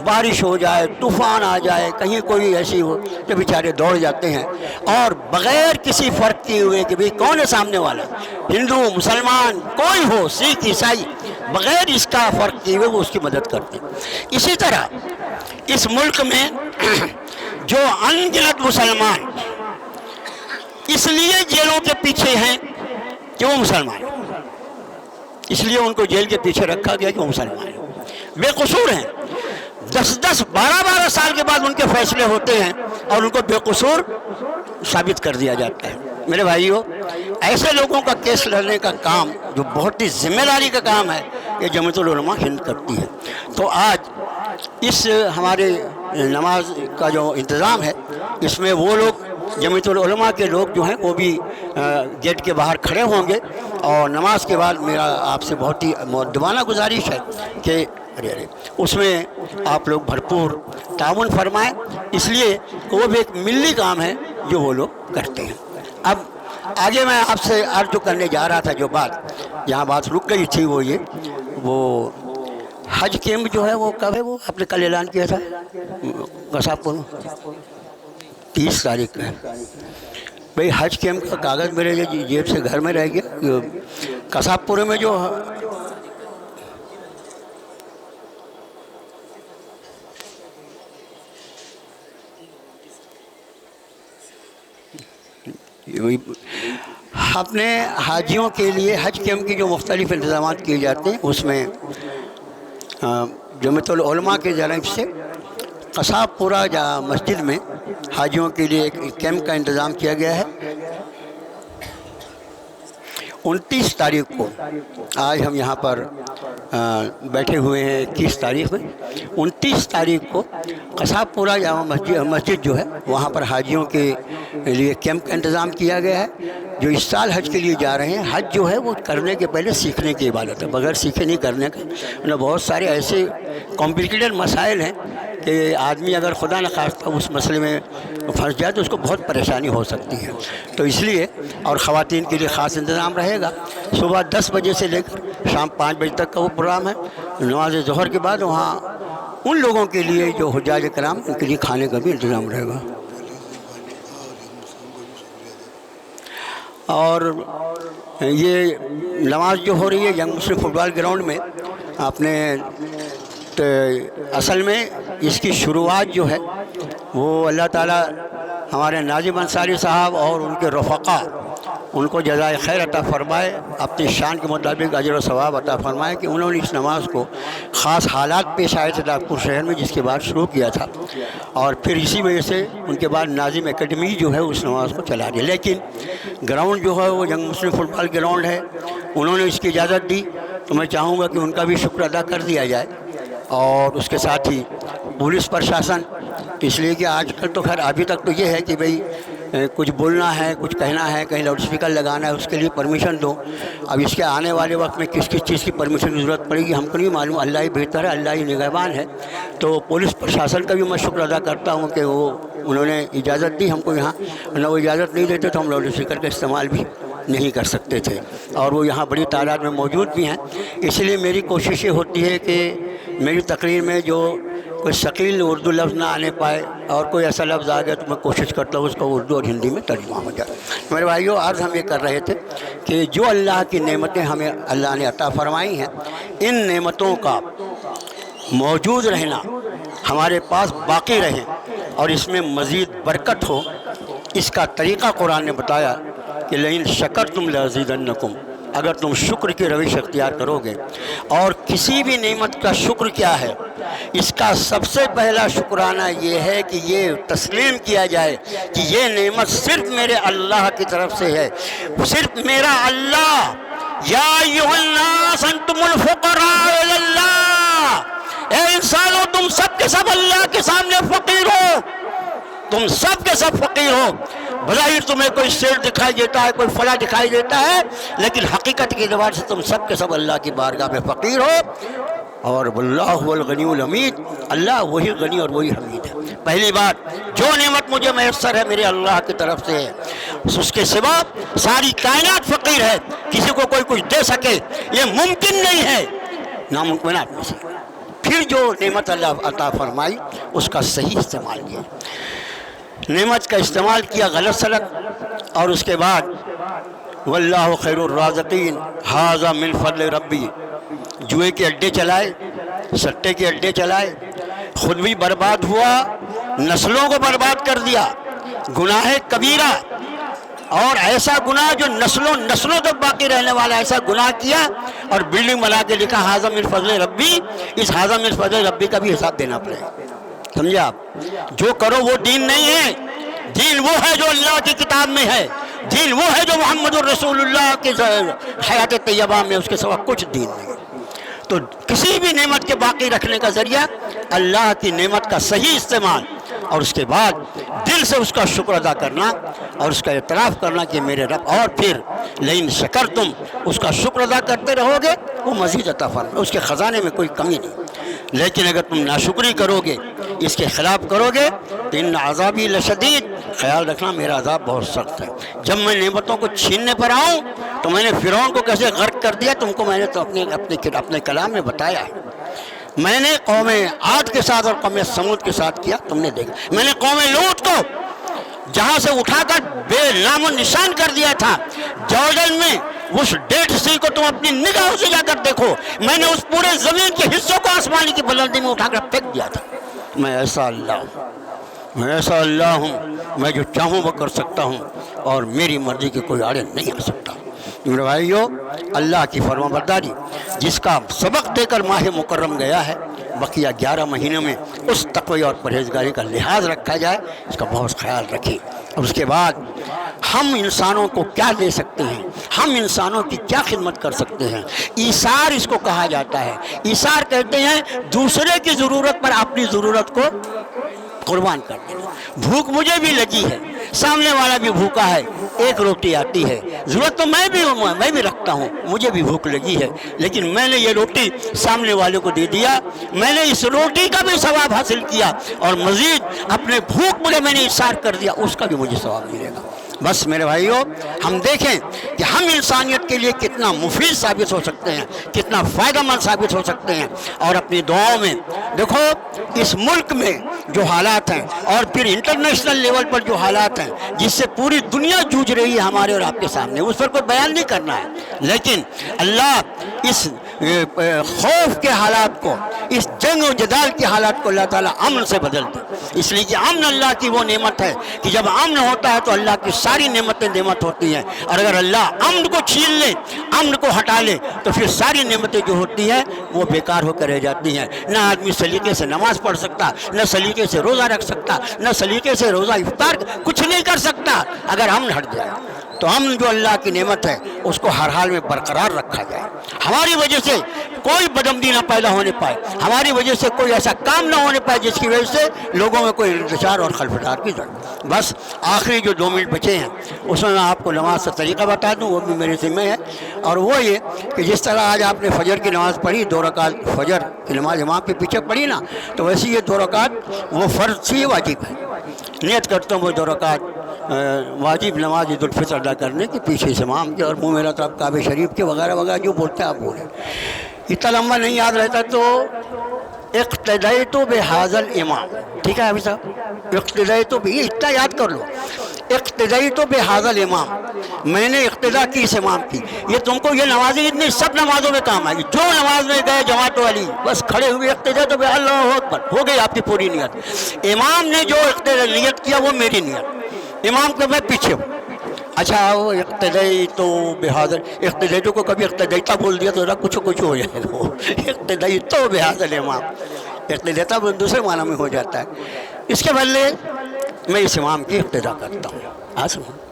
A: بارش ہو جائے، طوفان آ جائے، کہیں کوئی ایسی ہو تو بیچارے دوڑ جاتے ہیں، اور بغیر کسی فرق کیے ہوئے کہ بھئی کون ہے سامنے والا، ہندو مسلمان کوئی ہو، سکھ عیسائی، بغیر اس کا فرق کیے ہوئے وہ اس کی مدد کرتے ہیں۔ اسی طرح اس ملک میں جو ان گنت مسلمان اس لیے جیلوں کے پیچھے ہیں کہ وہ مسلمان ہیں، اس لیے ان کو جیل کے پیچھے رکھا گیا کہ وہ مسلمان ہیں، بے قصور ہیں، 12 سال کے بعد ان کے فیصلے ہوتے ہیں اور ان کو بے قصور ثابت کر دیا جاتا ہے۔ میرے بھائیوں، ایسے لوگوں کا کیس لڑنے کا کام جو بہت ہی ذمہ داری کا کام ہے، یہ جمعیت العلماء ہند کرتی ہے۔ تو آج اس ہمارے نماز کا جو انتظام ہے، اس میں وہ لوگ جمعیت العلماء کے لوگ جو ہیں وہ بھی گیٹ کے باہر کھڑے ہوں گے، اور نماز کے بعد میرا آپ سے بہت ہی مؤدبانہ گزارش ہے کہ اس میں آپ لوگ بھرپور تعاون فرمائیں، اس لیے کہ وہ بھی ایک ملی کام ہے جو وہ لوگ کرتے ہیں۔ اب آگے میں آپ سے عرض جو کرنے جا رہا تھا، جو بات یہاں بات رک گئی تھی، وہ یہ وہ حج کیمپ جو ہے وہ کب ہے؟ وہ آپ نے کل اعلان کیا تھا قصاب پور میں 30 تاریخ کا ہے۔ بھئی حج کیمپ کا کاغذ میرے جیب سے گھر میں رہ گیا، قصاب پورے میں جو اپنے حاجیوں کے لیے حج کیمپ کی جو مختلف انتظامات کیے جاتے ہیں، اس میں جمعیت العلماء کے جانب سے قصاب پورہ مسجد میں حاجیوں کے لیے ایک کیمپ کا انتظام کیا گیا ہے۔ 29 تاریخ کو، آج ہم یہاں پر بیٹھے ہوئے ہیں 21 تاریخ میں، 29 تاریخ کو قصاب پورہ جامع مسجد جو ہے وہاں پر حاجیوں کے لیے کیمپ کا انتظام کیا گیا ہے۔ جو اس سال حج کے لیے جا رہے ہیں، حج جو ہے وہ کرنے کے پہلے سیکھنے کی عبادت ہے، بغیر سیکھے نہیں کرنے کا۔ بہت سارے ایسے کمپلیکیٹڈ مسائل ہیں کہ آدمی اگر خدا نخواستہ اس مسئلے میں پھنس جائے تو اس کو بہت پریشانی ہو سکتی ہے، تو اس لیے اور خواتین کے لیے خاص انتظام رہے گا۔ صبح 10 بجے سے لے کر شام 5 بجے تک کا وہ پروگرام ہے۔ نماز ظہر کے بعد وہاں ان لوگوں کے لیے جو حجاج کرام، ان کے لیے کھانے کا بھی انتظام رہے گا۔ اور یہ نماز جو ہو رہی ہے ینگ مسلم فٹ بال گراؤنڈ میں، اپنے اصل میں اس کی شروعات جو ہے وہ اللہ تعالیٰ ہمارے ناظم انصاری صاحب اور ان کے رفقا ان کو جزائے خیر عطا فرمائے، اپنی شان کے مطابق اجر و ثواب عطا فرمائے کہ انہوں نے اس نماز کو خاص حالات پیش آئے تھے ناگپور شہر میں جس کے بعد شروع کیا تھا، اور پھر اسی وجہ سے ان کے بعد ناظم اکیڈمی جو ہے اس نماز کو چلا دیا۔ لیکن گراؤنڈ جو ہے وہ جنگ مسلم فٹ بال گراؤنڈ ہے، انہوں نے اس کی اجازت دی، تو میں چاہوں گا کہ ان کا بھی شکر ادا کر دیا جائے، اور اس کے ساتھ ہی پولیس پرشاسن، اس لیے کہ آج کل تو خیر ابھی تک تو یہ ہے کہ بھئی کچھ بولنا ہے، کچھ کہنا ہے، کہیں لاؤڈ اسپیکر لگانا ہے، اس کے لیے پرمیشن دو۔ اب اس کے آنے والے وقت میں کس کس چیز کی پرمیشن کی ضرورت پڑے گی ہم کو نہیں معلوم، اللہ ہی بہتر ہے، اللہ ہی نگہبان ہے۔ تو پولیس پرشاسن کا بھی میں شکر ادا کرتا ہوں کہ انہوں نے اجازت دی ہم کو یہاں، ورنہ وہ اجازت نہیں دیتے تو ہم لاؤڈ اسپیکر کا استعمال بھی نہیں کر سکتے تھے، اور وہ یہاں بڑی تعداد میں موجود بھی ہیں۔ اس لیے میری کوشش یہ ہوتی ہے کہ میری تقریر میں جو کوئی ثقیل اردو لفظ نہ آنے پائے، اور کوئی ایسا لفظ آ گیا تو میں کوشش کرتا ہوں اس کا اردو اور ہندی میں ترجمہ ہو جائے۔ میرے بھائیوں، عرض ہم یہ کر رہے تھے کہ جو اللہ کی نعمتیں ہمیں اللہ نے عطا فرمائی ہیں، ان نعمتوں کا موجود رہنا ہمارے پاس باقی رہے اور اس میں مزید برکت ہو، اس کا طریقہ قرآن نے بتایا کہ لئن شکرتم لازیدنکم، اگر تم شکر کی روش اختیار کرو گے۔ اور کسی بھی نعمت کا شکر کیا ہے، اس کا سب سے پہلا شکرانہ یہ ہے کہ یہ تسلیم کیا جائے کہ یہ نعمت صرف میرے اللہ کی طرف سے ہے، صرف میرا اللہ، یا ایھا الناس انتم الفقراء الی اللہ، اے انسانوں تم سب کے سب اللہ کے سامنے فقیر ہو، تم سب کے سب فقیر ہو۔ بظاہر تمہیں کوئی شیر دکھائی دیتا ہے، کوئی فلاں دکھائی دیتا ہے، لیکن حقیقت کے اعتبار سے تم سب کے سب اللہ کی بارگاہ میں فقیر ہو، اور واللہ هو الغنی الحمید، اللہ وہی غنی اور وہی حمید ہے۔ پہلی بات، جو نعمت مجھے میسر ہے میرے اللہ کی طرف سے ہے، اس کے سوا ساری کائنات فقیر ہے، کسی کو کوئی کچھ دے سکے یہ ممکن نہیں ہے، ناممکنات میں سے۔ پھر جو نعمت اللہ عطا فرمائی اس کا صحیح استعمال کیا، نعمت کا استعمال کیا غلط سلط، اور اس کے بعد واللہ خیر الرازقین ھذا من فضل ربی، جوئے کے اڈے چلائے، سٹے کے اڈے چلائے، خود بھی برباد ہوا، نسلوں کو برباد کر دیا، گناہ کبیرہ، اور ایسا گناہ جو نسلوں تک باقی رہنے والا ایسا گناہ کیا، اور بلڈنگ بنا کے لکھا ھذا من فضل ربی، اس ھذا من فضل ربی کا بھی حساب دینا پڑے گا، سمجھے آپ؟ جو کرو وہ دین نہیں ہے، دین وہ ہے جو اللہ کی کتاب میں ہے، دین وہ ہے جو محمد الرسول اللہ کی حیات طیبہ میں، اس کے سوا کچھ دین نہیں۔ تو کسی بھی نعمت کے باقی رکھنے کا ذریعہ اللہ کی نعمت کا صحیح استعمال، اور اس کے بعد دل سے اس کا شکر ادا کرنا اور اس کا اعتراف کرنا کہ میرے رب، اور پھر لئن شکرتم، اس کا شکر ادا کرتے رہو گے وہ مزید عطا فرمائے، اس کے خزانے میں کوئی کمی نہیں۔ لیکن اگر تم ناشکری کرو گے، اس کے خلاف کرو گے تو ان عذابی لشدید، خیال رکھنا میرا عذاب بہت سخت ہے۔ جب میں نعمتوں کو چھیننے پر آؤں تو میں نے فرعون کو کیسے غرق کر دیا، تم کو میں نے تو اپنے کلام میں بتایا ہے۔ میں نے قوم عاد کے ساتھ اور قوم سمود کے ساتھ کیا، تم نے دیکھا۔ میں نے قوم لوط کو جہاں سے اٹھا کر بے نام و نشان کر دیا تھا، جارڈن میں اس ڈیڈ سی کو تم اپنی نگاہوں سے جا کر دیکھو، میں نے اس پورے زمین کے حصوں کو آسمانی کی بلندی میں اٹھا کر پھینک دیا تھا۔ میں ایسا اللہ ہوں، میں ایسا اللہ ہوں، میں جو چاہوں وہ کر سکتا ہوں، اور میری مرضی کے کوئی آڑے نہیں آ سکتا۔ میرے بھائیو، اللہ کی فرما برداری جس کا سبق دے کر ماہ مکرم گیا ہے، بقیہ 11 مہینوں میں اس تقوی اور پرہیزگاری کا لحاظ رکھا جائے، اس کا بہت خیال رکھیں۔ اور اس کے بعد ہم انسانوں کو کیا دے سکتے ہیں، ہم انسانوں کی کیا خدمت کر سکتے ہیں، ایثار اس کو کہا جاتا ہے۔ ایثار کہتے ہیں دوسرے کی ضرورت پر اپنی ضرورت کو قربان کر دینا۔ بھوک مجھے بھی لگی ہے، سامنے والا بھی بھوکا ہے، ایک روٹی آتی ہے، ضرورت تو میں بھی رکھتا ہوں، مجھے بھی بھوک لگی ہے، لیکن میں نے یہ روٹی سامنے والے کو دے دیا، میں نے اس روٹی کا بھی ثواب حاصل کیا، اور مزید اپنے بھوک میں نے ایثار کر دیا، اس کا بھی مجھے ثواب ملے گا۔ بس میرے بھائیوں، ہم دیکھیں کہ ہم انسانیت کے لیے کتنا مفید ثابت ہو سکتے ہیں، کتنا فائدہ مند ثابت ہو سکتے ہیں، اور اپنی دعاؤں میں دیکھو اس ملک میں جو حالات ہیں، اور پھر انٹرنیشنل لیول پر جو حالات ہیں جس سے پوری دنیا جوجھ رہی ہے ہمارے اور آپ کے سامنے، اس پر کوئی بیان نہیں کرنا ہے، لیکن اللہ اس خوف کے حالات کو، اس جنگ و جدال کے حالات کو اللہ تعالیٰ امن سے بدل دے، اس لیے کہ امن اللہ کی وہ نعمت ہے کہ جب امن ہوتا ہے تو اللہ کی ساری نعمتیں نعمت ہوتی ہیں، اور اگر اللہ امن کو چھین لے، امن کو ہٹا لے، تو پھر ساری نعمتیں جو ہوتی ہیں وہ بیکار ہو کر رہ جاتی ہیں۔ نہ آدمی سلیقے سے نماز پڑھ سکتا، نہ سلیقے سے روزہ رکھ سکتا، نہ سلیقے سے روزہ افطار، کچھ نہیں کر سکتا اگر امن ہٹ جائے۔ تو امن جو اللہ کی نعمت ہے اس کو ہر حال میں برقرار رکھا جائے، ہماری وجہ سے کوئی بدعملی نہ پیدا ہونے پائے، ہماری وجہ سے کوئی ایسا کام نہ ہونے پائے جس کی وجہ سے لوگوں میں کوئی انتشار اور خلفشار کی ضرورت۔ بس آخری جو 2 منٹ بچے ہیں اس میں آپ کو نماز کا طریقہ بتا دوں، وہ بھی میرے ذمہ ہے، اور وہ یہ کہ جس طرح آج آپ نے فجر کی نماز پڑھی، 2 رکعت فجر کی نماز امام کے پیچھے پڑھی نا، تو ویسے یہ 2 رکعت وہ فرض تھی، واجب ہے۔ نیت کرتا ہوں وہ 2 رکعت واجب نماز عید الفطر ادا کرنے کے پیچھے سے امام کے، اور منہ میرا طرف کعبہ شریف کے وغیرہ وغیرہ جو بولتے ہیں آپ بولیں۔ اتنا لمبا نہیں یاد رہتا تو اقتدیت بہذا الامام، ٹھیک ہے ابھی صاحب، اقتدیت یہ اتنا یاد کر لو، اقتدیت بہذا الامام، میں نے اقتدا کی اس امام کی۔ یہ تم کو یہ نمازیں اتنی سب نمازوں میں کام آئی، جو نماز میں گئے جماعت والی بس کھڑے ہوئے اقتدیت بہ اللہ اکبر، ہو گئی آپ کی پوری نیت۔ امام نے جو اقتدا نیت کیا وہ میری نیت، امام کو میں پیچھے ہوں۔ اچھا وہ اقتدیت بہذا، اقتدیت کو کبھی اقتدیتا بول دیا تو ذرا کچھ ہو جائے گا، اقتدیت بہذا الامام، اقتدیتا دوسرے معنی میں ہو جاتا ہے۔ اس کے بدلے میں اس امام کی اقتدا کرتا ہوں،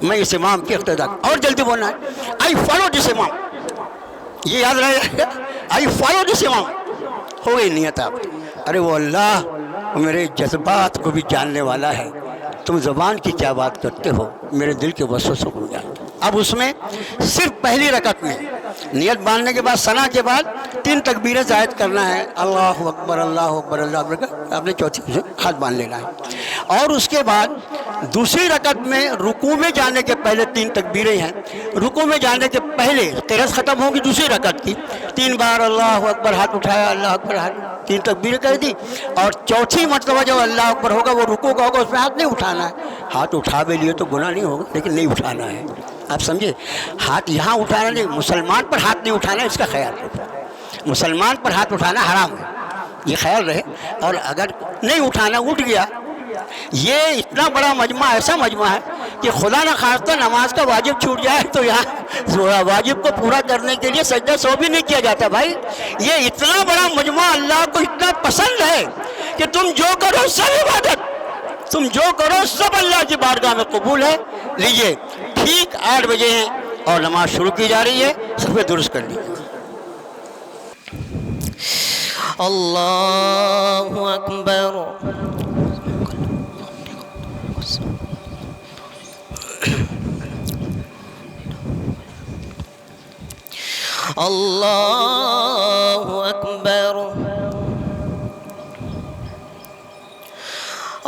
A: میں اس امام کی اقتدا، اور جلدی بولنا ہے، آئی فالو دس امام، یہ یاد رہے گا، آئی فالو دس امام، ہو گئی نیت آپ۔ ارے وہ اللہ میرے جذبات کو بھی جاننے والا ہے، تم زبان کی کیا بات کرتے ہو، میرے دل کے وسوسوں کو جانتے۔ اب اس میں صرف پہلی رکعت میں نیت باندھنے کے بعد ثنا کے بعد 3 تکبیریں زائد کرنا ہے، اللہ اکبر اللہ اکبر اللہ اکبر، آپ نے چوتھی ہاتھ باندھ لینا ہے، اور اس کے بعد دوسری رکعت میں رکوع میں جانے کے پہلے 3 تکبیریں ہیں، رکوع میں جانے کے پہلے قرأت ختم ہوگی دوسری رکعت کی، 3 بار اللہ اکبر ہاتھ اٹھایا، اللہ اکبر ہاتھ، 3 تکبیریں کر دی، اور چوتھی مرتبہ جب اللہ اکبر ہوگا وہ رکوع کا ہوگا، اس میں ہاتھ نہیں اٹھانا ہے، ہاتھ اٹھا بھی لیے تو گناہ نہیں ہوگا لیکن نہیں اٹھانا ہے، آپ سمجھے، ہاتھ یہاں اٹھانا نہیں، مسلمان پر ہاتھ نہیں اٹھانا، اس کا خیال رکھنا، مسلمان پر ہاتھ اٹھانا حرام ہے، یہ خیال رہے، اور اگر نہیں اٹھانا اٹھ گیا، یہ اتنا بڑا مجمع ایسا مجمع ہے کہ خدا نہ خواستہ نماز کا واجب چھوٹ جائے تو یہاں واجب کو پورا کرنے کے لیے سجدہ سو بھی نہیں کیا جاتا بھائی، یہ اتنا بڑا مجمع اللہ کو اتنا پسند ہے کہ تم جو کرو سب عبادت، تم جو کرو سب اللہ کی بارگاہ میں قبول ہے۔ لیجئے ٹھیک 8 بجے ہیں اور نماز شروع کی جا رہی ہے، صفحے درست کر لیجیے۔
B: اللہ اکبر، اللہ اکبر،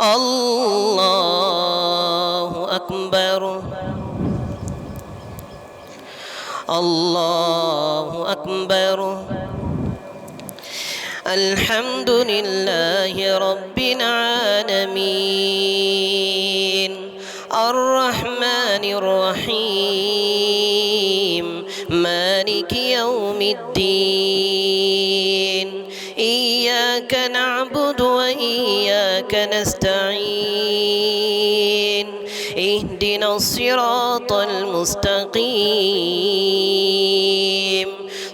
B: اللہ اکبر، اللہ اکبر، الحمد للہ رب العالمین، الرحمن الرحیم، مالک یوم الدین، ایاک نعبد و ایاک نستعین، اہدنا الصراط المستقیم،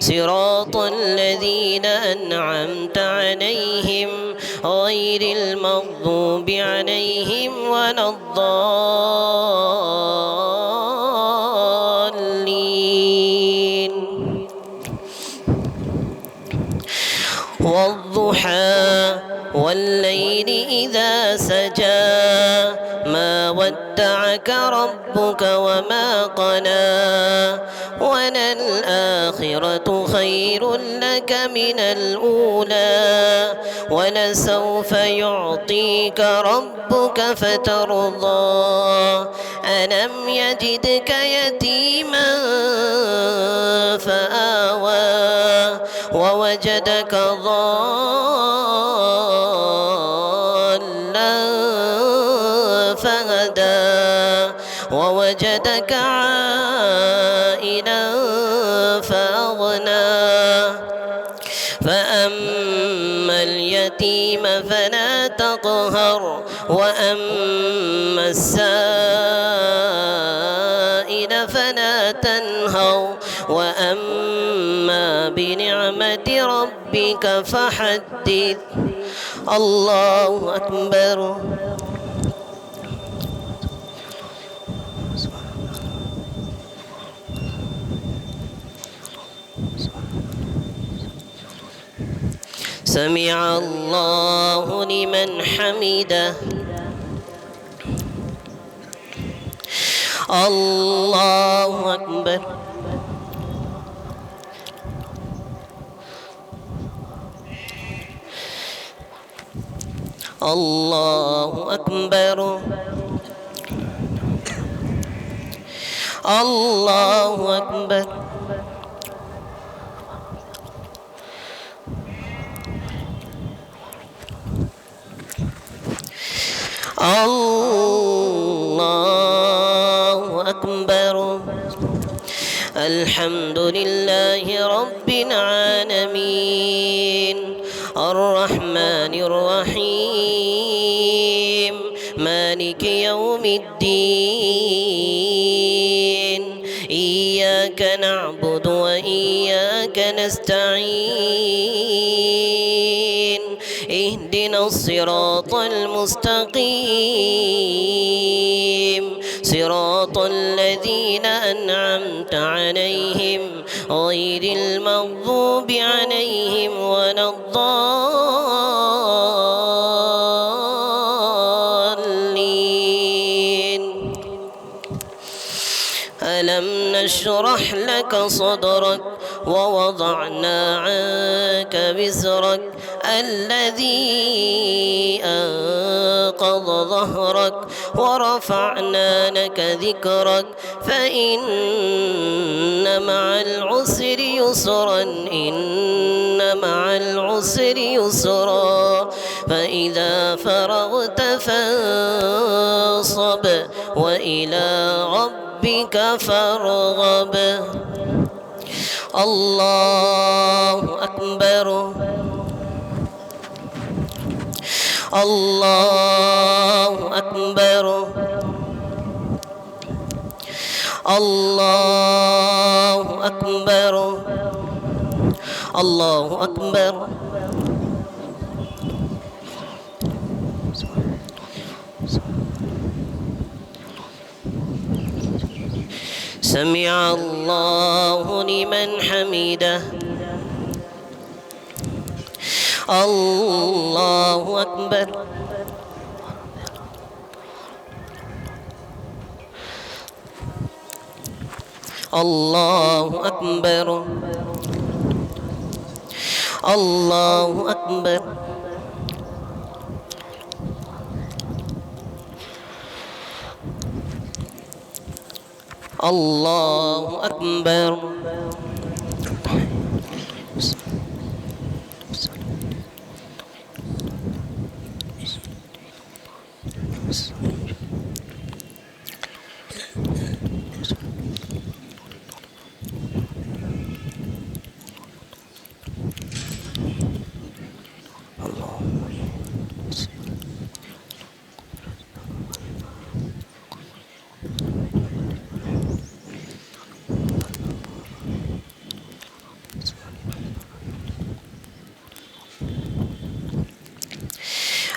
B: صراط الذین انعمت علیہم غیر المغضوب علیہم ولا الضالین، والضحى والليل إذا سجى ما ودعك ربك وما قلى، وللآخرة خير لك من الأولى، ولسوف يعطيك ربك فترضى، ألم يجدك يتيما فآوى، ووجدك ضالا فهدى، ووجدك عائلا فأغنى، اليتيم فلا تقهر وأما السائل فلا تنهر وأما بنعمة ربك فحدث. الله أكبر. سمع الله لمن حمده. الله أكبر. الله أكبر. الله أكبر. الله أكبر. الحمد لله رب العالمين الرحمن الرحيم مالك يوم الدين إياك نعبد وإياك نستعين اهدنا الصراط المستقيم صراط الذين أنعمت عليهم غير المغضوب عليهم ولا الضالين. ألم نشرح لك صدرك ووضعنا عنك وزرك الذي أنقض ظهرك ورفعنا لك ذكرك فإن مع العسر يسرا إن مع العسر يسرا فإذا فرغت فانصب وإلى ربك فارغب. الله أكبر. الله أكبر. الله أكبر. الله أكبر. سمع الله لمن حمده. الله أكبر. الله أكبر. الله أكبر. الله أكبر.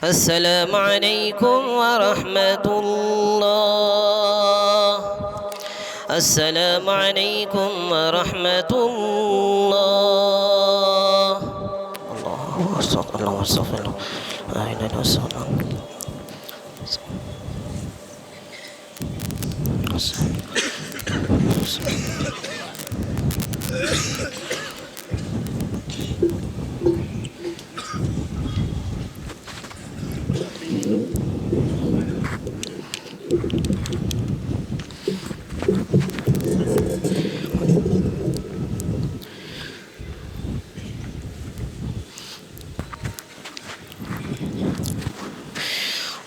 B: السلام عليكم ورحمة الله. السلام عليكم ورحمة الله. الله أستغفر الله أستغفر الله لا إله إلا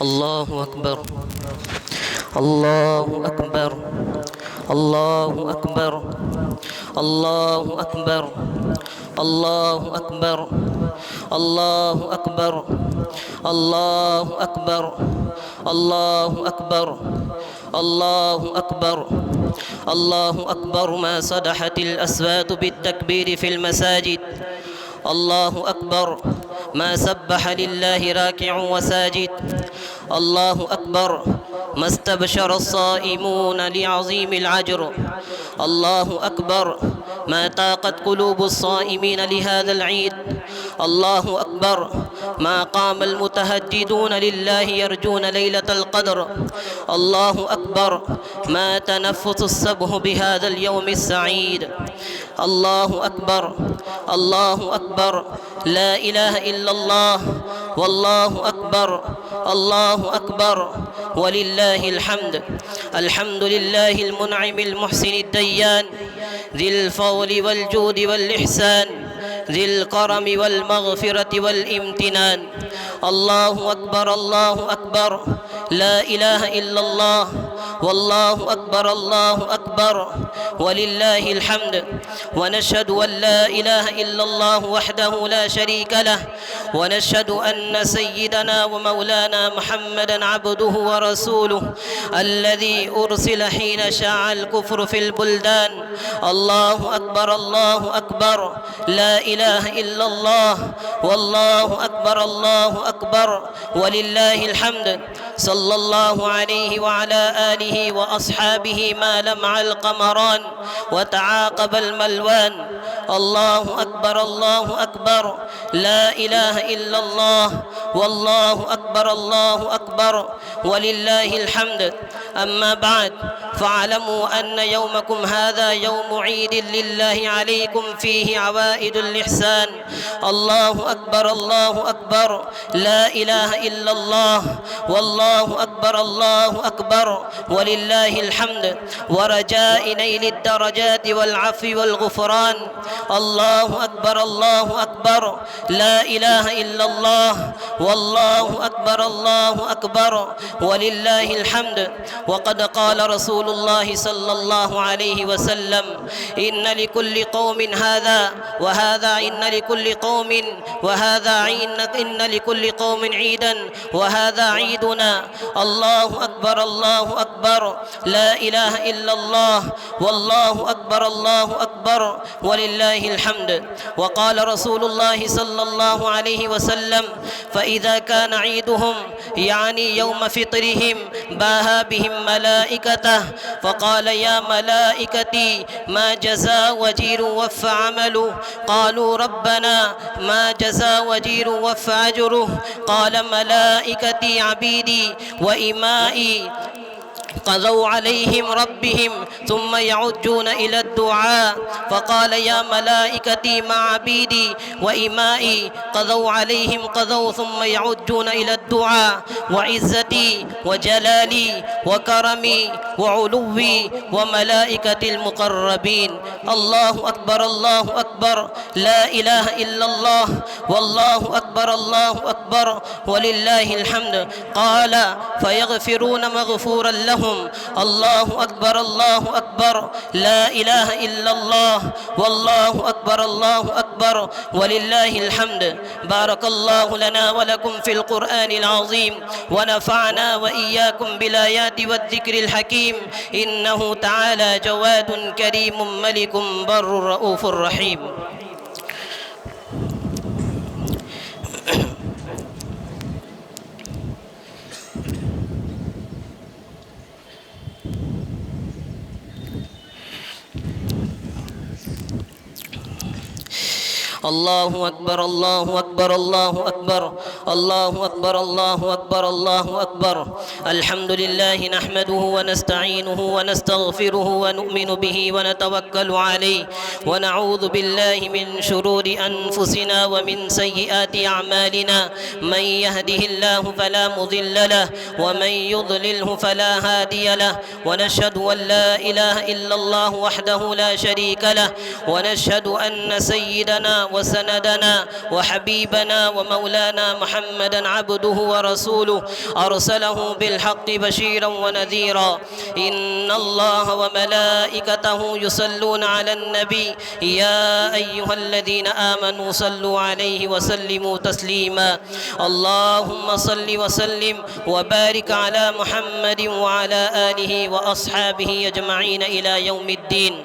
B: الله أكبر. الله أكبر. الله أكبر. الله أكبر. الله أكبر. الله أكبر الله أكبر الله أكبر الله أكبر الله أكبر. ما صدحت الأصوات بالتكبير في المساجد. الله أكبر. ما سبح لله راكع وساجد. الله أكبر. ما استبشر الصائمون لعظيم العجر. الله أكبر. ما طاقت قلوب الصائمين لهذا العيد. الله أكبر. ما قام المتهجدون لله يرجون ليلة القدر. الله أكبر. ما تنفس الصبح بهذا اليوم السعيد. الله أكبر. الله أكبر. لا إله إلا الله والله أكبر. الله أكبر ولله الحمد. الحمد لله المنعم المحسن الديان ذي الفضل والجود والإحسان ذي الكرم والمغفرة والامتنان. الله أكبر. الله أكبر. لا إله إلا الله والله أكبر. الله أكبر ولله الحمد. ونشهد أن لا إله إلا الله وحده لا شريك له. ونشهد أن سيدنا ومولانا محمدا عبده ورسوله الذي أرسل حين شاع الكفر في البلدان. الله أكبر. الله أكبر. لا إله إلا الله والله أكبر. الله أكبر ولله الحمد. صلى الله عليه وعلى آله وأصحابه ما لمع القمران وتعاقب الملوان. الله أكبر. الله أكبر. لا إله إلا الله والله أكبر. الله أكبر ولله الحمد. أما بعد فاعلموا أن يومكم هذا يوم عيد لله عليكم فيه عوائد الإحسان. الله أكبر. الله أكبر. لا إله إلا الله والله أكبر. الله أكبر ولله الحمد. ورجاء نيل الدرجات والعفو والغفران. الله أكبر. الله أكبر. لا إله إلا الله والله أكبر. الله أكبر ولله الحمد. وقد قال رسول الله صلى الله عليه وسلم إن لكل قوم هذا وهذا إن لكل قوم وهذا إن لكل قوم عيدا وهذا عيدنا. الله أكبر. الله أكبر. لا إله إلا الله والله أكبر. الله أكبر ولله الحمد. وقال رسول الله صلى الله عليه وسلم فإذا كان عيدهم يعني يوم فطرهم باها بهم ملائكته فقال يا ملائكتي ما جزاء وجير وفى عمله. قالوا ربنا ما جزاء وجير وفى أجره. قال ملائكتي عبيدي وإمائي قضوا عليهم ربهم ثم يعجون إلى الدعاء. فقال يا ملائكتي مع عبيدي وإمائي قضوا عليهم قضوا ثم يعجون إلى الدعاء. وعزتي وجلالي وكرمي وعلوي وملائكة المقربين. الله أكبر. الله أكبر. لا إله إلا الله والله أكبر. الله أكبر ولله الحمد. قال فيغفرون مغفورا لهم. الله أكبر. الله أكبر. لا إله إلا الله والله أكبر. الله أكبر ولله الحمد. بارك الله لنا ولكم في القرآن العظيم ونفعنا وإياكم بالآيات والذكر الحكيم. إنه تعالى جواد كريم ملك بر رؤوف رحيم. الله أكبر. الله أكبر. الله أكبر. الله أكبر. الله أكبر. الله أكبر. الحمد لله نحمده ونستعينه ونستغفره ونؤمن به ونتوكل عليه ونعوذ بالله من شرور أنفسنا ومن سيئات أعمالنا. من يهده الله فلا مضل له ومن يضلله فلا هادي له. ونشهد أن لا إله إلا الله وحده لا شريك له. ونشهد أن سيدنا وسندنا وحبيبنا ومولانا محمدا عبده ورسوله أرسله بالحق بشيرا ونذيرا إن الله وملائكته يصلون على النبي يا أيها الذين آمنوا صلوا عليه وسلموا تسليما اللهم صل وسلم وبارك على محمد وعلى آله وأصحابه أجمعين إلى يوم الدين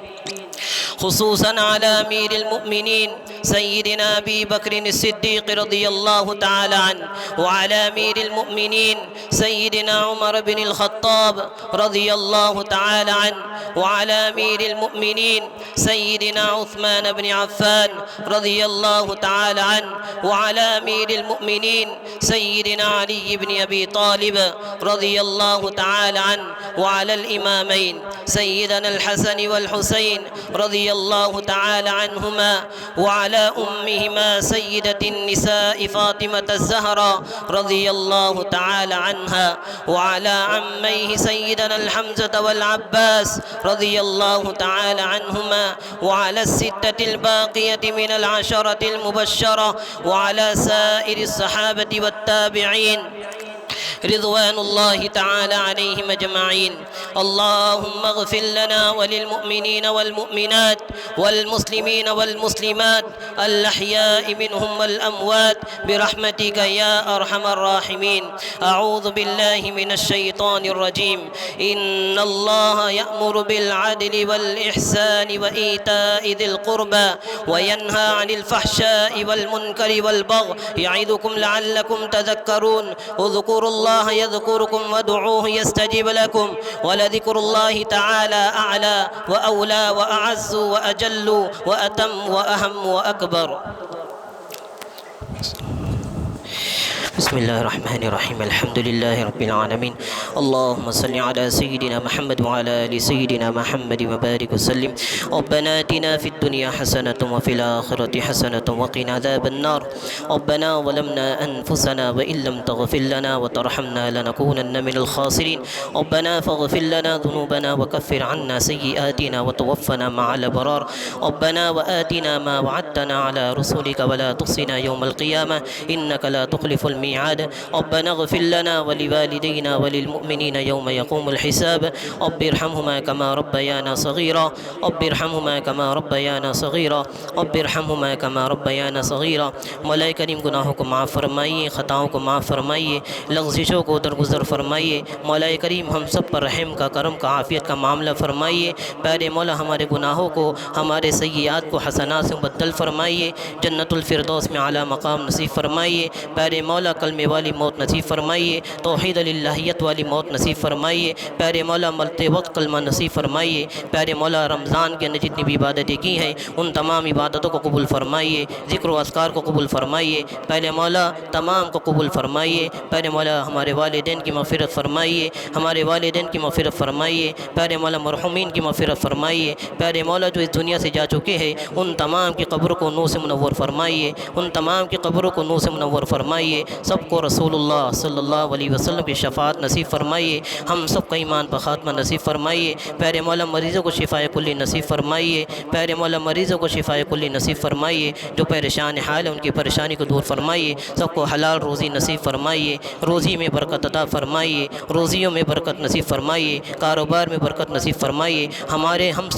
B: خصوصا على أمير المؤمنين سيدنا أبي بكر الصديق رضي الله تعالى عنه وعلى أمير المؤمنين سيدنا عمر بن الخطاب رضي الله تعالى عنه وعلى أمير المؤمنين سيدنا عثمان بن عفان رضي الله تعالى عنه وعلى أمير المؤمنين سيدنا علي بن أبي طالب رضي الله تعالى عنه وعلى الإمامين سيدنا الحسن والحسين رضي الله تعالى عنهما وعلى أمهما سيدة النساء فاطمة الزهراء رضي الله تعالى عنها وعلى عميه سيدنا الحمزة والعباس رضي الله تعالى عنهما وعلى الستة الباقية من العشرة المبشرة وعلى سائر الصحابة والتابعين رضوان الله تعالى عليهم أجمعين اللهم اغفر لنا وللمؤمنين والمؤمنات والمسلمين والمسلمات الأحياء منهم والأموات برحمتك يا أرحم الراحمين أعوذ بالله من الشيطان الرجيم إن الله يأمر بالعدل والإحسان وإيتاء ذي القربى وينهى عن الفحشاء والمنكر والبغي يعظكم لعلكم تذكرون اذكروا الله يذكركم وادعوه يستجب لكم ولذكر الله تعالى أعلى وأولى وأعز وأجل وأتم وأهم وأكبر بسم الله الرحمن الرحيم الحمد لله رب العالمين اللهم صل على سيدنا محمد وعلى آل سيدنا محمد وبارك وسلم ربنا آتنا في الدنيا حسنة وفي الآخرة حسنة وقنا عذاب النار ربنا ظلمنا أنفسنا وإن لم تغفر لنا وترحمنا لنكونن من الخاسرين ربنا فاغفر لنا ذنوبنا وكفر عنا سيئاتنا وتوفنا مع الأبرار ربنا وآتنا ما وعدتنا على رسلك ولا تخزنا يوم القيامة إنك لا تخلف الميعاد ربنا اغفر لنا ولوالدينا وللمؤمنين يوم يقوم الحساب رب ارحمهما كما ربيانا صغيرا رب ارحمهما كما ربيانا صغيرا رب ارحمهما كما ربيانا صغيرا مولا کریم گناہوں کو معاف فرمائیے خطاؤں کو معاف فرمائیے لغزشوں کو درگزر فرمائیے مولا کریم ہم سب پر رحم کا کرم کا عافیت کا معاملہ فرمائیے پیارے مولا ہمارے گناہوں کو ہمارے سیئات کو حسنات سے بدل فرمائیے جنت الفردوس میں اعلیٰ مقام نصیب فرمائیے پیارے مولا کلمے والی موت نصیب فرمائیے توحید الہیت والی موت نصیب فرمائیے پیارے مولا مرتے وقت کلمہ نصیب فرمائیے پیارے مولا رمضان کے اندر جتنی بھی عبادتیں کی ہیں ان تمام عبادتوں کو قبول فرمائیے ذکر و اذکار کو قبول فرمائیے پیارے مولا تمام کو قبول فرمائیے پیارے مولا ہمارے والدین کی مغفرت فرمائیے ہمارے والدین کی مغفرت فرمائیے پیارے مولا مرحومین کی مغفرت فرمائیے پیارے مولا جو اس دنیا سے جا چکے ہیں ان تمام کی قبر کو نور سے منور فرمائیے ان تمام کی قبروں کو نور سے منور فرمائیے سب کو رسول اللہ صلی اللہ علیہ وسلم کی شفاعت نصیب فرمائیے ہم سب کا ایمان پر خاتمہ نصیب فرمائیے پیارے مولا مریضوں کو شفاء کلی نصیب فرمائیے پیارے مولا مریضوں کو شفاء کلی نصیب فرمائیے جو پریشان حال ہے ان کی پریشانی کو دور فرمائیے سب کو حلال روزی نصیب فرمائیے روزی میں برکت عطا فرمائیے روزیوں میں برکت نصیب فرمائیے کاروبار میں برکت نصیب فرمائیے ہم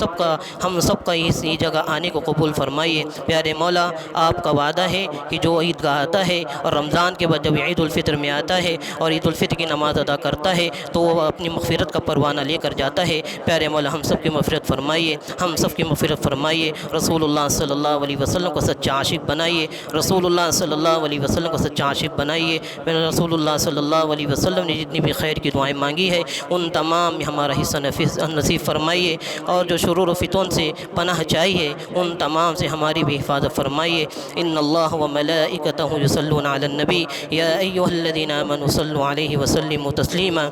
B: سب کا اس جگہ آنے کو قبول فرمائیے پیارے مولا آپ کا وعدہ ہے کہ جو عید گاہ آتا ہے اور رمضان کے بعد جب عید الفطر میں آتا ہے اور عید الفطر کی نماز ادا کرتا ہے تو وہ اپنی مغفرت کا پروانہ لے کر جاتا ہے پیارے مولا ہم سب کی مغفرت فرمائیے ہم سب کی مغفرت فرمائیے رسول اللہ صلی اللہ علیہ وسلم کو سچا عاشق بنائیے رسول اللہ صلی اللہ علیہ وسلم کو سچا عاشق بنائیے رسول اللہ صلی اللہ علیہ وسلم نے جتنی بھی خیر کی دعائیں مانگی ہے ان تمام میں ہمارا حصہ نصیب فرمائیے اور جو شرور و فتن سے پناہ چاہیے ان تمام سے ہماری بھی حفاظت فرمائیے ان اللہ و ملائکتہ یصلون علی النبی یا ایھا الذین آمنوا صلوا علیہ وسلموا تسلیما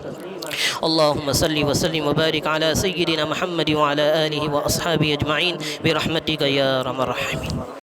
B: اللهم صل وسلم وبارك على سيدنا محمد وعلى آله وأصحابه أجمعين برحمتك يا أرحم الراحمين